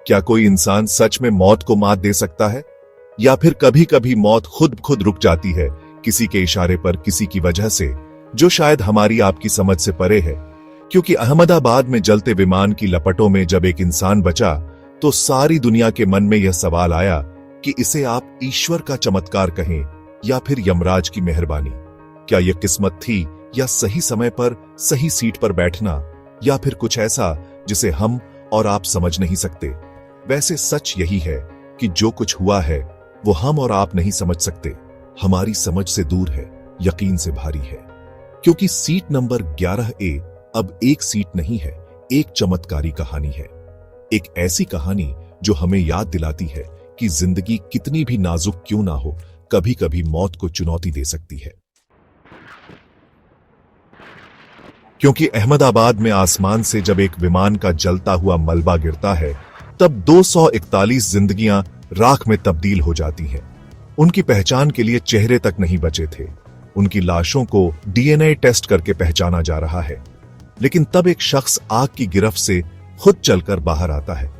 क्या कोई इंसान सच में मौत को मात दे सकता है? या फिर कभी कभी मौत खुद रुक जाती है, किसी के इशारे पर, किसी की वजह से, जो शायद हमारी आपकी समझ से परे है। क्योंकि अहमदाबाद में जलते विमान की लपटों में जब एक इंसान बचा, तो सारी दुनिया के मन में यह सवाल आया कि इसे आप ईश्वर का चमत्कार कहें या फिर यमराज की मेहरबानी। क्या यह किस्मत थी, या सही समय पर सही सीट पर बैठना, या फिर कुछ ऐसा जिसे हम और आप समझ नहीं सकते? वैसे सच यही है कि जो कुछ हुआ है वो हम और आप नहीं समझ सकते, हमारी समझ से दूर है, यकीन से भारी है। क्योंकि सीट नंबर 11A अब एक सीट नहीं है, एक चमत्कारी कहानी है। एक ऐसी कहानी जो हमें याद दिलाती है कि जिंदगी कितनी भी नाजुक क्यों ना हो, कभी कभी मौत को चुनौती दे सकती है। क्योंकि अहमदाबाद में आसमान से जब एक विमान का जलता हुआ मलबा गिरता है, तब 241 जिंदगियां राख में तब्दील हो जाती हैं। उनकी पहचान के लिए चेहरे तक नहीं बचे थे। उनकी लाशों को डीएनए टेस्ट करके पहचाना जा रहा है। लेकिन तब एक शख्स आग की गिरफ्त से खुद चलकर बाहर आता है।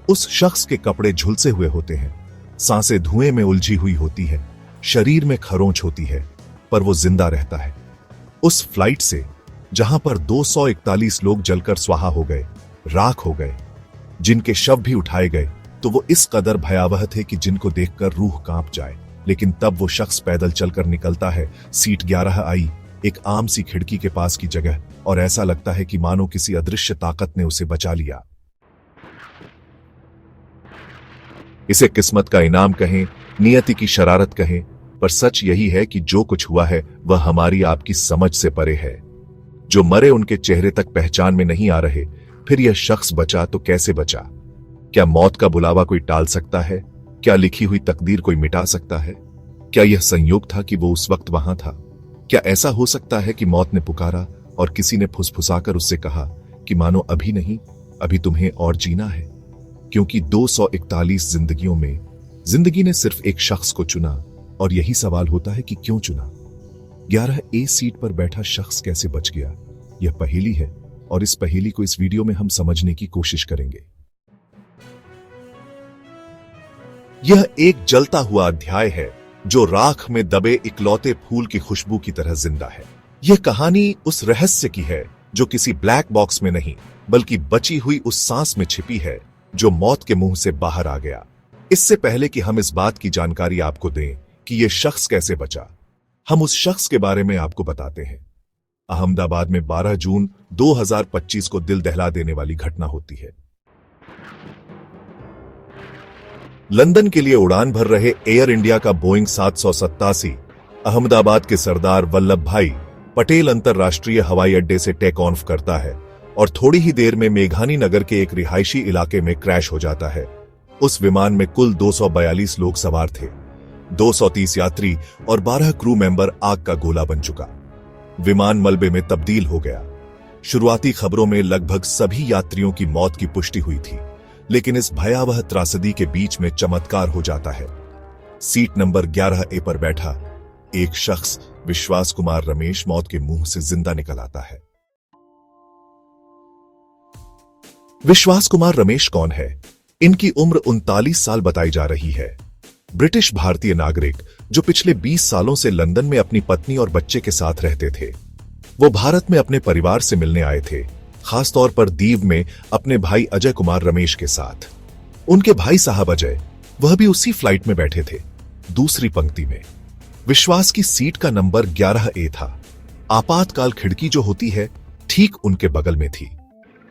उस शख्स के कपड़े झुलसे हुए होते हैं, सांसें धुएं में उलझी हुई होती है, शरीर में खरोंच होती है, पर वो जिंदा रहता है। उस फ्लाइट से जहां पर 241 लोग जलकर स्वाहा हो गए, राख हो गए, जिनके शव भी उठाए गए, तो वो इस कदर भयावह थे कि जिनको देखकर रूह कांप जाए। लेकिन तब वो शख्स पैदल चलकर निकलता है। सीट 11 आई, एक आम सी खिड़की के पास की जगह, और ऐसा लगता है कि मानो किसी अदृश्य ताकत ने उसे बचा लिया। इसे किस्मत का इनाम कहें, नियति की शरारत कहें, पर सच यही है कि जो कुछ हुआ है वह हमारी आपकी समझ से परे है। जो मरे उनके चेहरे तक पहचान में नहीं आ रहे, फिर यह शख्स बचा तो कैसे बचा? क्या मौत का बुलावा कोई टाल सकता है? क्या लिखी हुई तकदीर कोई मिटा सकता है? क्या यह संयोग था कि वो उस वक्त वहां था? क्या ऐसा हो सकता है कि मौत ने पुकारा और किसी ने फुसफुसाकर उससे कहा कि मानो अभी नहीं, अभी तुम्हें और जीना है? क्योंकि 241 जिंदगियों में जिंदगी ने सिर्फ एक शख्स को चुना, और यही सवाल होता है कि क्यों चुना? 11A सीट पर बैठा शख्स कैसे बच गया? यह पहेली है, और इस पहेली को इस वीडियो में हम समझने की कोशिश करेंगे। यह एक जलता हुआ अध्याय है जो राख में दबे इकलौते फूल की खुशबू की तरह जिंदा है। यह कहानी उस रहस्य की है जो किसी ब्लैक बॉक्स में नहीं, बल्कि बची हुई उस सांस में छिपी है जो मौत के मुंह से बाहर आ गया। इससे पहले कि हम इस बात की जानकारी आपको दें कि यह शख्स कैसे बचा, हम उस शख्स के बारे में आपको बताते हैं। अहमदाबाद में 12 जून 2025 को दिल दहला देने वाली घटना होती है। लंदन के लिए उड़ान भर रहे एयर इंडिया का बोइंग 787 अहमदाबाद के सरदार वल्लभ भाई पटेल अंतरराष्ट्रीय हवाई अड्डे से टेक ऑफ करता है और थोड़ी ही देर में मेघानी नगर के एक रिहायशी इलाके में क्रैश हो जाता है। उस विमान में कुल 242 लोग सवार थे, 230 यात्री और 12 क्रू मेंबर आग का गोला बन चुका। विमान मलबे में तब्दील हो गया। शुरुआती खबरों में लगभग सभी यात्रियों की मौत की पुष्टि हुई थी, लेकिन इस भयावह त्रासदी के बीच में चमत्कार हो जाता है। सीट नंबर 11A पर बैठा एक शख्स, विश्वास कुमार रमेश, मौत के मुंह से जिंदा निकल आता है। विश्वास कुमार रमेश कौन है? इनकी उम्र 39 साल बताई जा रही है। ब्रिटिश भारतीय नागरिक जो पिछले 20 सालों से लंदन में अपनी पत्नी और बच्चे के साथ रहते थे। वो भारत में अपने परिवार से मिलने आए थे, खासतौर पर दीव में अपने भाई अजय कुमार रमेश के साथ। उनके भाई साहब अजय, वह भी उसी फ्लाइट में बैठे थे, दूसरी पंक्ति में। विश्वास की सीट का नंबर 11A था। आपातकाल खिड़की जो होती है, ठीक उनके बगल में थी।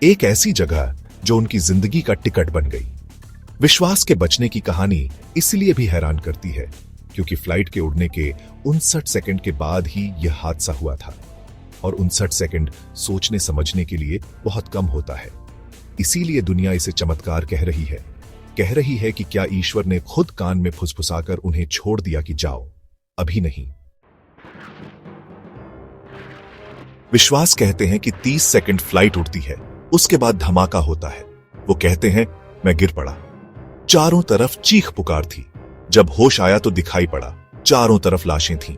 एक ऐसी जगह जो उनकी जिंदगी का टिकट बन गई। विश्वास के बचने की कहानी इसलिए भी हैरान करती है क्योंकि फ्लाइट के उड़ने के 59 सेकंड के बाद ही यह हादसा हुआ था, और 59 सेकंड सोचने समझने के लिए बहुत कम होता है। इसीलिए दुनिया इसे चमत्कार कह रही है कि क्या ईश्वर ने खुद कान में फुसफुसाकर उन्हें छोड़ दिया कि जाओ, अभी नहीं। विश्वास कहते हैं कि 30 सेकंड फ्लाइट उड़ती है, उसके बाद धमाका होता है। वो कहते हैं, मैं गिर पड़ा। चारों तरफ चीख पुकार थी। जब होश आया तो दिखाई पड़ा, चारों तरफ लाशें थीं।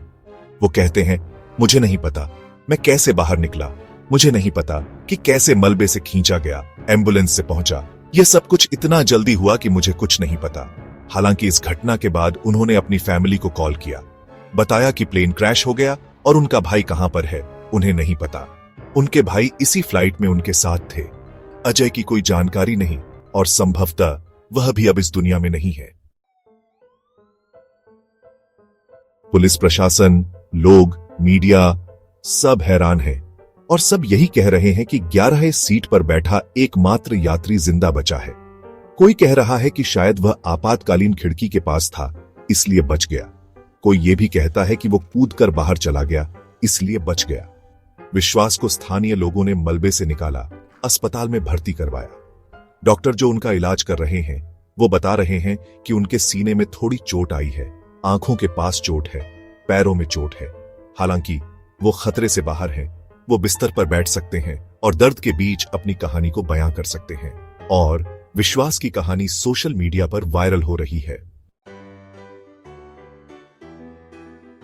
वो कहते हैं, मुझे नहीं पता मैं कैसे बाहर निकला, मुझे नहीं पता कि कैसे मलबे से खींचा गया, एम्बुलेंस से पहुंचा यह सब कुछ इतना जल्दी हुआ कि मुझे कुछ नहीं पता। हालांकि इस घटना के बाद उन्होंने अपनी फैमिली को कॉल किया, बताया कि प्लेन क्रैश हो गया और उनका भाई कहां पर है उन्हें नहीं पता। उनके भाई इसी फ्लाइट में उनके साथ थे। अजय की कोई जानकारी नहीं और संभवतः वह भी अब इस दुनिया में नहीं है। पुलिस प्रशासन, लोग, मीडिया सब हैरान हैं और सब यही कह रहे हैं कि 11 सीट पर बैठा एकमात्र यात्री जिंदा बचा है। कोई कह रहा है कि शायद वह आपातकालीन खिड़की के पास था इसलिए बच गया। कोई यह भी कहता है कि वो कूदकर बाहर चला गया इसलिए बच गया। विश्वास को स्थानीय लोगों ने मलबे से निकाला, अस्पताल में भर्ती करवाया। डॉक्टर जो उनका इलाज कर रहे हैं वो बता रहे हैं कि उनके सीने में थोड़ी चोट आई है, आंखों के पास चोट है, पैरों में चोट है। हालांकि वो खतरे से बाहर हैं, वो बिस्तर पर बैठ सकते हैं और दर्द के बीच अपनी कहानी को बयां कर सकते हैं। और विश्वास की कहानी सोशल मीडिया पर वायरल हो रही है।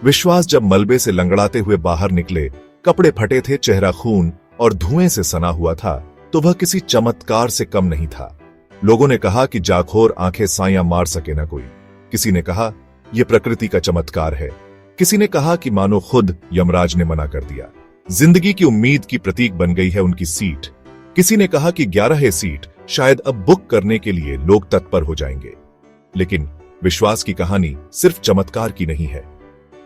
विश्वास जब मलबे से लंगड़ाते हुए बाहर निकले, कपड़े फटे थे, चेहरा खून और धुएं से सना हुआ था, तो वह किसी चमत्कार से कम नहीं था। लोगों ने कहा कि जाखोर आंखें साया मार सके ना कोई। किसी ने कहा यह प्रकृति का चमत्कार है, किसी ने कहा कि मानो खुद यमराज ने मना कर दिया। जिंदगी की उम्मीद की प्रतीक बन गई है उनकी सीट। किसी ने कहा कि 11 सीट शायद अब बुक करने के लिए लोग तत्पर हो जाएंगे। लेकिन विश्वास की कहानी सिर्फ चमत्कार की नहीं है।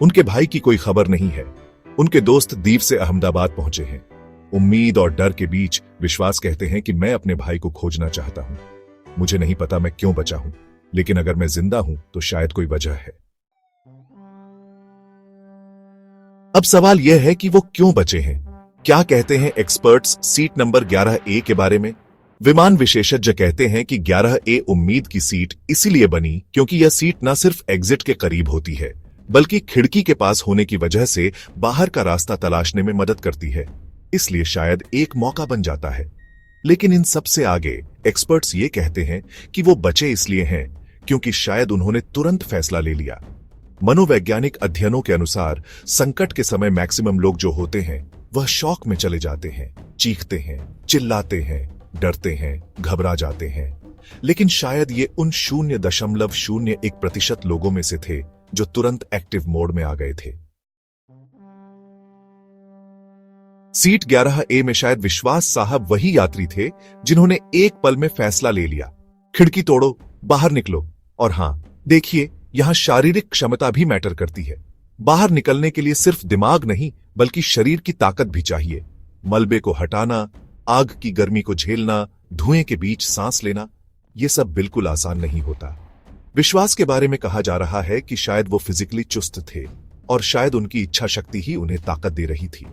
उनके भाई की कोई खबर नहीं है। उनके दोस्त दीप से अहमदाबाद पहुंचे हैं। उम्मीद और डर के बीच विश्वास कहते हैं कि मैं अपने भाई को खोजना चाहता हूं। मुझे नहीं पता मैं क्यों बचा हूं, लेकिन अगर मैं जिंदा हूं तो शायद कोई वजह है। अब सवाल यह है कि वो क्यों बचे हैं। क्या कहते हैं एक्सपर्ट्स सीट नंबर 11A के बारे में? विमान विशेषज्ञ कहते हैं कि 11A उम्मीद की सीट इसीलिए बनी क्योंकि यह सीट न सिर्फ एग्जिट के करीब होती है, बल्कि खिड़की के पास होने की वजह से बाहर का रास्ता तलाशने में मदद करती है। इसलिए शायद एक मौका बन जाता है। लेकिन इन सबसे आगे एक्सपर्ट्स ये कहते हैं कि वो बचे इसलिए हैं क्योंकि शायद उन्होंने तुरंत फैसला ले लिया। मनोवैज्ञानिक अध्ययनों के अनुसार संकट के समय मैक्सिमम लोग जो होते हैं वह शॉक में चले जाते हैं, चीखते हैं, चिल्लाते हैं, डरते हैं, घबरा जाते हैं। लेकिन शायद ये उन 0.01% लोगों में से थे जो तुरंत एक्टिव मोड में आ गए थे। सीट 11A में शायद विश्वास साहब वही यात्री थे जिन्होंने एक पल में फैसला ले लिया, खिड़की तोड़ो, बाहर निकलो। और हां, देखिए, यहां शारीरिक क्षमता भी मैटर करती है। बाहर निकलने के लिए सिर्फ दिमाग नहीं बल्कि शरीर की ताकत भी चाहिए। मलबे को हटाना, आग की गर्मी को झेलना, धुएं के बीच सांस लेना, यह सब बिल्कुल आसान नहीं होता। विश्वास के बारे में कहा जा रहा है कि शायद वो फिजिकली चुस्त थे और शायद उनकी इच्छा शक्ति ही उन्हें ताकत दे रही थी।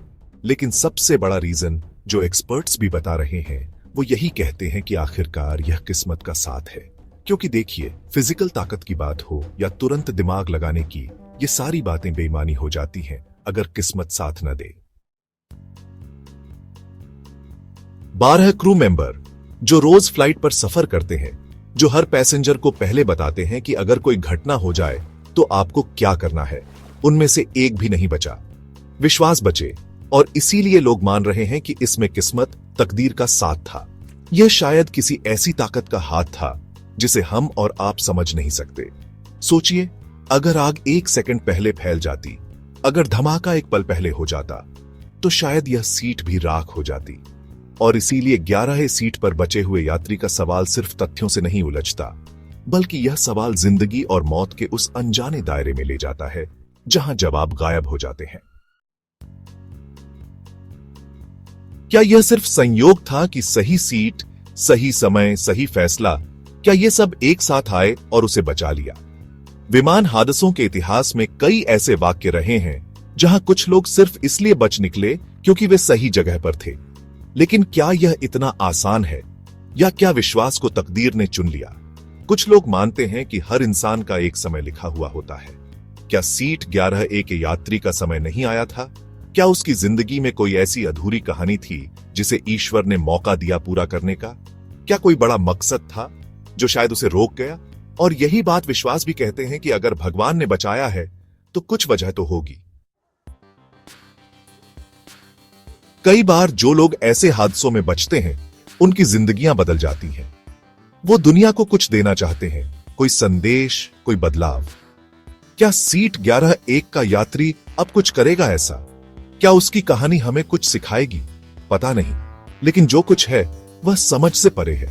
लेकिन सबसे बड़ा रीजन जो एक्सपर्ट्स भी बता रहे हैं वो यही कहते हैं कि आखिरकार यह किस्मत का साथ है। क्योंकि देखिए, फिजिकल ताकत की बात हो या तुरंत दिमाग लगाने की, ये सारी बातें बेईमानी हो जाती हैं अगर किस्मत साथ न दे। 12 क्रू मेंबर जो रोज फ्लाइट पर सफर करते हैं, जो हर पैसेंजर को पहले बताते हैं कि अगर कोई घटना हो जाए तो आपको क्या करना है, उनमें से एक भी नहीं बचा। विश्वास बचे और इसीलिए लोग मान रहे हैं कि इसमें किस्मत, तकदीर का साथ था। यह शायद किसी ऐसी ताकत का हाथ था जिसे हम और आप समझ नहीं सकते। सोचिए, अगर आग 1 सेकंड पहले फैल जाती, अगर धमाका एक पल पहले हो जाता, तो शायद यह सीट भी राख हो जाती। और इसीलिए 11 सीट पर बचे हुए यात्री का सवाल सिर्फ तथ्यों से नहीं उलझता, बल्कि यह सवाल जिंदगी और मौत के उस अनजाने दायरे में ले जाता है जहां जवाब गायब हो जाते हैं। क्या यह सिर्फ संयोग था कि सही सीट, सही समय, सही फैसला, क्या यह सब एक साथ आए और उसे बचा लिया? विमान हादसों के इतिहास में कई ऐसे वाक्य रहे हैं जहां कुछ लोग सिर्फ इसलिए बच निकले क्योंकि वे सही जगह पर थे। लेकिन क्या यह इतना आसान है, या क्या विश्वास को तकदीर ने चुन लिया? कुछ लोग मानते हैं कि हर इंसान का एक समय लिखा हुआ होता है। क्या सीट 11A के यात्री का समय नहीं आया था? क्या उसकी जिंदगी में कोई ऐसी अधूरी कहानी थी जिसे ईश्वर ने मौका दिया पूरा करने का? क्या कोई बड़ा मकसद था जो शायद उसे रोक गया? और यही बात विश्वास भी कहते हैं कि अगर भगवान ने बचाया है तो कुछ वजह तो होगी। कई बार जो लोग ऐसे हादसों में बचते हैं उनकी जिंदगियां बदल जाती हैं। वो दुनिया को कुछ देना चाहते हैं, कोई संदेश, कोई बदलाव। क्या सीट 11A का यात्री अब कुछ करेगा ऐसा? क्या उसकी कहानी हमें कुछ सिखाएगी? पता नहीं, लेकिन जो कुछ है वह समझ से परे है।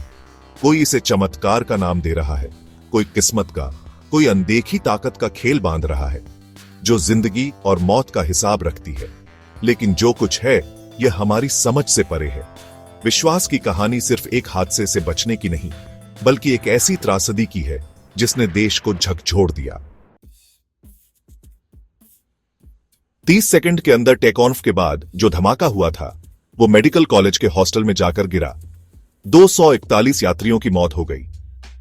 कोई इसे चमत्कार का नाम दे रहा है, कोई किस्मत का, कोई अनदेखी ताकत का खेल बांध रहा है जो जिंदगी और मौत का हिसाब रखती है। लेकिन जो कुछ है यह हमारी समझ से परे है। विश्वास की कहानी सिर्फ एक हादसे से बचने की नहीं, बल्कि एक ऐसी त्रासदी की है जिसने देश को झकझोर दिया। 30 सेकंड के अंदर टेक ऑफ के बाद जो धमाका हुआ था वो मेडिकल कॉलेज के हॉस्टल में जाकर गिरा। 241 यात्रियों की मौत हो गई।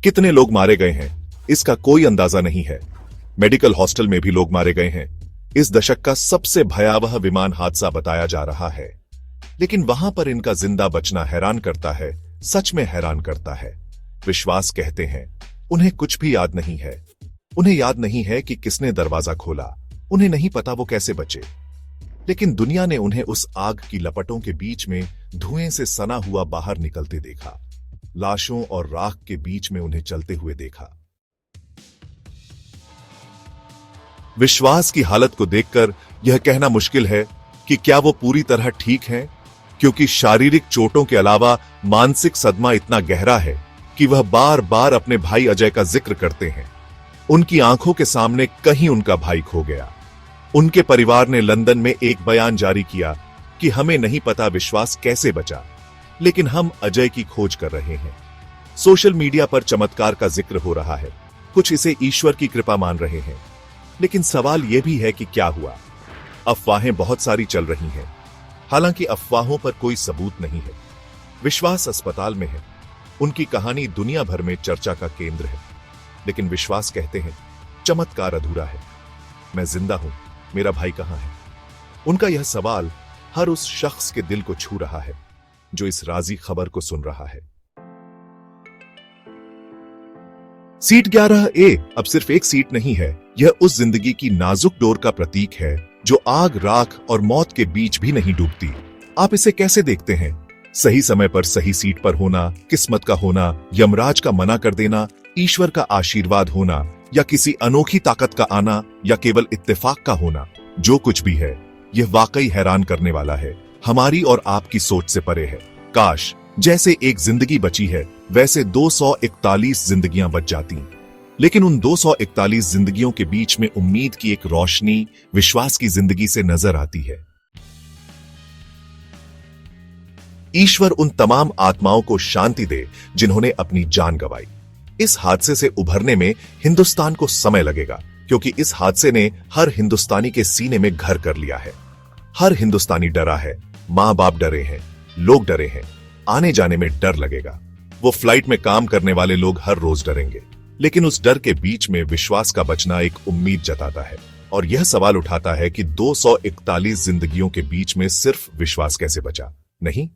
कितने लोग मारे गए हैं इसका कोई अंदाजा नहीं है। मेडिकल हॉस्टल में भी लोग मारे गए हैं। इस दशक का सबसे भयावह विमान हादसा बताया जा रहा है, लेकिन वहां पर इनका जिंदा बचना हैरान करता है, सच में हैरान करता है। विश्वास कहते हैं उन्हें कुछ भी याद नहीं है। उन्हें याद नहीं है कि किसने दरवाजा खोला, उन्हें नहीं पता वो कैसे बचे। लेकिन दुनिया ने उन्हें उस आग की लपटों के बीच में धुएं से सना हुआ बाहर निकलते देखा, लाशों और राख के बीच में उन्हें चलते हुए देखा। विश्वास की हालत को देखकर यह कहना मुश्किल है कि क्या वो पूरी तरह ठीक हैं, क्योंकि शारीरिक चोटों के अलावा मानसिक सदमा इतना गहरा है कि वह बार बार अपने भाई अजय का जिक्र करते हैं। उनकी आंखों के सामने कहीं उनका भाई खो गया। उनके परिवार ने लंदन में एक बयान जारी किया कि हमें नहीं पता विश्वास कैसे बचा, लेकिन हम अजय की खोज कर रहे हैं। सोशल मीडिया पर चमत्कार का जिक्र हो रहा है, कुछ इसे ईश्वर की कृपा मान रहे हैं। लेकिन सवाल यह भी है कि क्या हुआ? अफवाहें बहुत सारी चल रही हैं, हालांकि अफवाहों पर कोई सबूत नहीं है। विश्वास अस्पताल में है, उनकी कहानी दुनिया भर में चर्चा का केंद्र है। लेकिन विश्वास कहते हैं चमत्कार अधूरा है। मैं जिंदा हूं, मेरा भाई कहां है? उनका यह सवाल हर उस शख्स के दिल को छू रहा है जो इस राजी खबर को सुन रहा है। सीट 11A अब सिर्फ एक सीट नहीं है, यह उस जिंदगी की नाजुक डोर का प्रतीक है जो आग, राख और मौत के बीच भी नहीं डूबती। आप इसे कैसे देखते हैं? सही समय पर सही सीट पर होना, किस्मत का होना, यमराज का मना कर देना, ईश्वर का आशीर्वाद होना, या किसी अनोखी ताकत का आना, या केवल इत्तेफाक का होना? जो कुछ भी है यह वाकई हैरान करने वाला है, हमारी और आपकी सोच से परे है। काश जैसे एक जिंदगी बची है वैसे 241 जिंदगियां बच जाती, लेकिन उन 241 जिंदगियों के बीच में उम्मीद की एक रोशनी विश्वास की जिंदगी से नजर आती है। ईश्वर उन तमाम आत्माओं को शांति दे जिन्होंने अपनी जान गंवाई। इस हादसे से उभरने में हिंदुस्तान को समय लगेगा, क्योंकि इस हादसे ने हर हिंदुस्तानी के सीने में घर कर लिया है। हर हिंदुस्तानी डरा है, मां बाप डरे हैं, लोग डरे हैं, आने जाने में डर लगेगा। वो फ्लाइट में काम करने वाले लोग हर रोज डरेंगे। लेकिन उस डर के बीच में विश्वास का बचना एक उम्मीद जताता है, और यह सवाल उठाता है कि 241 जिंदगियों के बीच में सिर्फ विश्वास कैसे बचा? नहीं,